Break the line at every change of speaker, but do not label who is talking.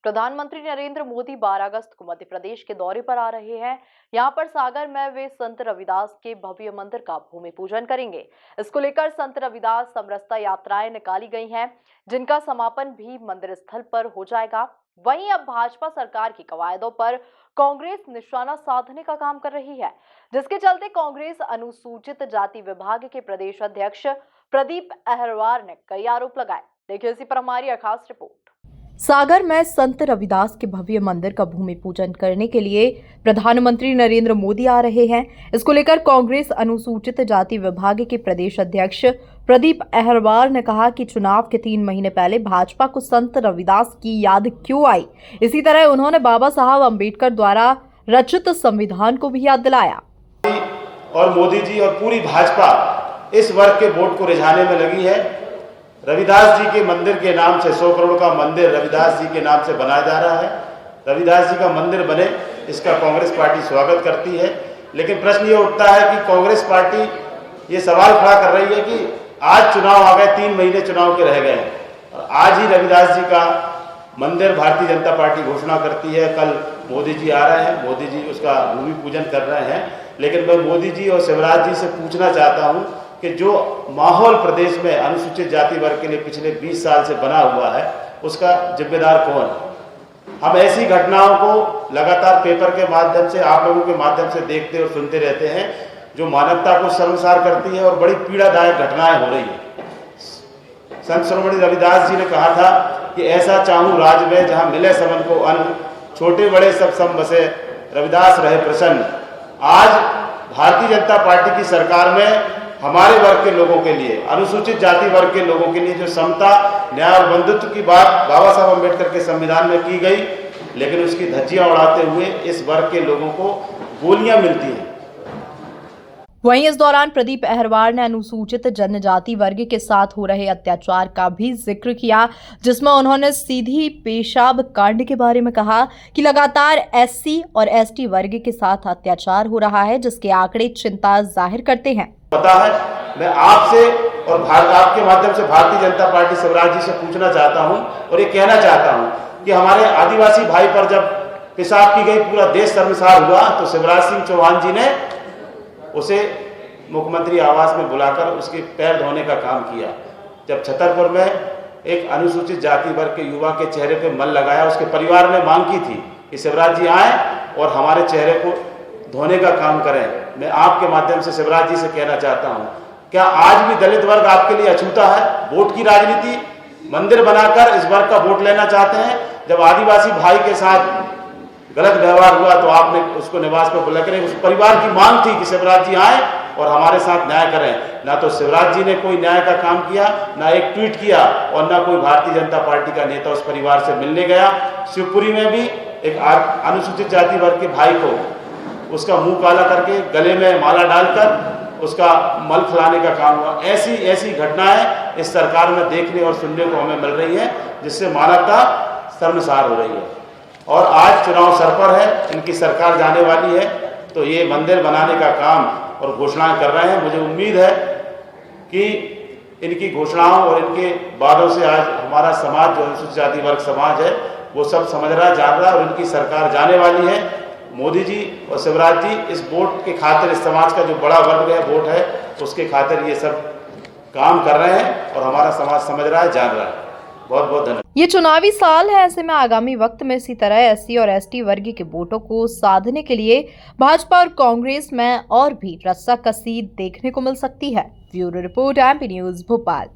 प्रधानमंत्री नरेंद्र मोदी 12 अगस्त को मध्य प्रदेश के दौरे पर आ रहे हैं। यहां पर सागर में वे संत रविदास के भव्य मंदिर का भूमि पूजन करेंगे। इसको लेकर संत रविदास समरसता यात्राएं निकाली गई हैं, जिनका समापन भी मंदिर स्थल पर हो जाएगा। वहीं अब भाजपा सरकार की कवायदों पर कांग्रेस निशाना साधने का काम कर रही है, जिसके चलते कांग्रेस अनुसूचित जाति विभाग के प्रदेश अध्यक्ष प्रदीप अहरवार ने कई आरोप लगाए। देखिए इसी पर हमारी खास रिपोर्ट। सागर में संत रविदास के भव्य मंदिर का भूमि पूजन करने के लिए प्रधानमंत्री नरेंद्र मोदी आ रहे हैं। इसको लेकर कांग्रेस अनुसूचित जाति विभाग के प्रदेश अध्यक्ष प्रदीप अहरवार ने कहा कि चुनाव के 3 महीने पहले भाजपा को संत रविदास की याद क्यों आई। इसी तरह उन्होंने बाबा साहब अम्बेडकर द्वारा रचित संविधान को भी याद दिलाया।
और मोदी जी और पूरी भाजपा इस वर्ग के वोट को रिझाने में लगी है। रविदास जी के मंदिर के नाम से 100 करोड़ का मंदिर रविदास जी के नाम से बनाया जा रहा है। रविदास जी का मंदिर बने, इसका कांग्रेस पार्टी स्वागत करती है। लेकिन प्रश्न ये उठता है कि कांग्रेस पार्टी ये सवाल खड़ा कर रही है कि आज चुनाव आ गए, 3 महीने चुनाव के रह गए और आज ही रविदास जी का मंदिर भारतीय जनता पार्टी घोषणा करती है। कल मोदी जी आ रहे हैं, मोदी जी उसका भूमि पूजन कर रहे हैं। लेकिन मैं मोदी जी और शिवराज जी से पूछना चाहता हूं कि जो माहौल प्रदेश में अनुसूचित जाति वर्ग के लिए पिछले 20 साल से बना हुआ है, उसका जिम्मेदार कौन है। हम ऐसी घटनाओं को लगातार पेपर के माध्यम से, आप लोगों के माध्यम से देखते और सुनते रहते हैं, जो मानवता को शर्मसार करती है और बड़ी पीड़ादायक घटनाएं हो रही है। संत शिरोमणि रविदास जी ने कहा था कि ऐसा चाहूं राज में जहां मिले सबन को अन्न, छोटे बड़े सब सम बसे, रविदास रहे प्रसन्न। आज भारतीय जनता पार्टी की सरकार में हमारे वर्ग के लोगों के लिए, अनुसूचित जाति वर्ग के लोगों के लिए जो समता, न्याय और बंधुत्व की बात बाबा साहब अम्बेडकर के संविधान में की गई, लेकिन उसकी धज्जियां उड़ाते हुए इस वर्ग के लोगों को गोलियां मिलती हैं।
वहीं इस दौरान प्रदीप अहरवार ने अनुसूचित जनजाति वर्ग के साथ हो रहे अत्याचार का भी जिक्र किया, जिसमें उन्होंने सीधी पेशाब कांड के बारे में कहा कि लगातार एससी और एसटी वर्ग के साथ अत्याचार हो रहा है, जिसके आंकड़े चिंता जाहिर करते हैं।
पता है, मैं आपसे और आपके माध्यम से भारतीय जनता पार्टी शिवराज जी से पूछना चाहता हूं और ये कहना चाहता हूं कि हमारे आदिवासी भाई पर जब पेशाब की गई, पूरा देश शर्मसार हुआ, तो शिवराज सिंह चौहान जी ने उसे मुख्यमंत्री आवास में बुलाकर उसके पैर धोने का काम किया। जब छतरपुर में एक अनुसूचित जाति वर्ग के युवा के चेहरे पे मल लगाया, उसके परिवार ने मांग की थी कि शिवराज जी आए और हमारे चेहरे को धोने का काम करें। मैं आपके माध्यम से शिवराज जी से कहना चाहता हूं, क्या आज भी दलित वर्ग आपके लिए अछूता है? वोट की राजनीति, मंदिर बनाकर इस वर्ग का वोट लेना चाहते हैं। जब आदिवासी भाई के साथ गलत व्यवहार हुआ तो आपने उसको निवास पर बुला कर, उस परिवार की मांग थी कि शिवराज जी आए और हमारे साथ न्याय करें। ना तो शिवराज जी ने कोई न्याय का काम किया, ना एक ट्वीट किया और ना कोई भारतीय जनता पार्टी का नेता उस परिवार से मिलने गया। शिवपुरी में भी एक अनुसूचित जाति वर्ग के भाई को उसका मुंह काला करके गले में माला डालकर उसका मल खिलाने का काम हुआ। ऐसी घटनाएं इस सरकार में देखने और सुनने को हमें मिल रही है, जिससे मानवता शर्मसार हो रही है। और आज चुनाव सर पर है, इनकी सरकार जाने वाली है, तो ये मंदिर बनाने का काम और घोषणाएं कर रहे हैं। मुझे उम्मीद है कि इनकी घोषणाओं और इनके वादों से आज हमारा समाज, जो अनुसूचित जाति वर्ग समाज है, वो सब समझ रहा है, जान रहा है और इनकी सरकार जाने वाली है। मोदी जी और शिवराज जी इस वोट के खातिर, इस समाज का जो बड़ा वर्ग है, वोट है, उसके खातिर ये सब काम कर रहे हैं और हमारा समाज समझ रहा है, जान रहा है। बहुत बहुत धन्यवाद।
ये चुनावी साल है, ऐसे में आगामी वक्त में इसी तरह एससी और एसटी वर्ग के वोटों को साधने के लिए भाजपा और कांग्रेस में और भी रस्साकसी देखने को मिल सकती है। Bureau report, MP news, Bhopal.